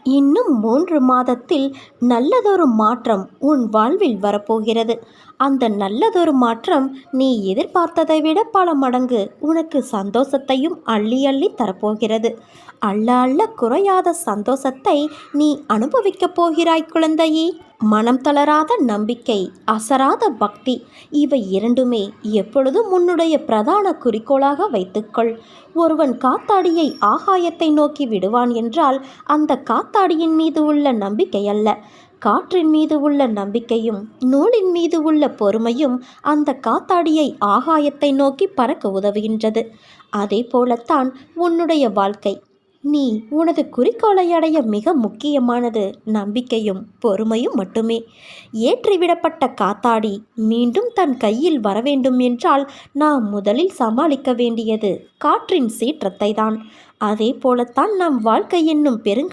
இன்னும் 3 மாதத்தில் நல்லதொரு மாற்றம் உன் வாழ்வில் வரப்போகிறது. அந்த நல்லதொரு மாற்றம் நீ எதிர்பார்த்ததை விட பல மடங்கு உனக்கு சந்தோஷத்தையும் அள்ளி அள்ளி தரப்போகிறது. அள்ள அள்ள குறையாத சந்தோஷத்தை நீ அனுபவிக்கப் போகிறாய் குழந்தையே. மனம் தளராத நம்பிக்கை, அசராத பக்தி, இவை இரண்டுமே எப்பொழுதும் உன்னுடைய பிரதான குறிக்கோளாக வைத்துக்கொள். ஒருவன் காத்தாடியை ஆகாயத்தை நோக்கி விடுவான் என்றால் அந்த காத்தாடியின் மீது உள்ள நம்பிக்கை அல்ல, காற்றின் மீது உள்ள நம்பிக்கையும் நூலின் மீது உள்ள பொறுமையும் அந்த காத்தாடியை ஆகாயத்தை நோக்கி பறக்க உதவுகின்றது. அதே போலத்தான் உன்னுடைய வாழ்க்கை. நீ உனது குறிக்கோளை அடைய மிக முக்கியமானது நம்பிக்கையும் பொறுமையும் மட்டுமே. ஏற்றிவிடப்பட்ட காத்தாடி மீண்டும் தன் கையில் வர வேண்டும் என்றால் நாம் முதலில் சமாளிக்க வேண்டியது காற்றின் சீற்றத்தை தான். அதே போலத்தான் நம் வாழ்க்கை என்னும் பெருங்கடல்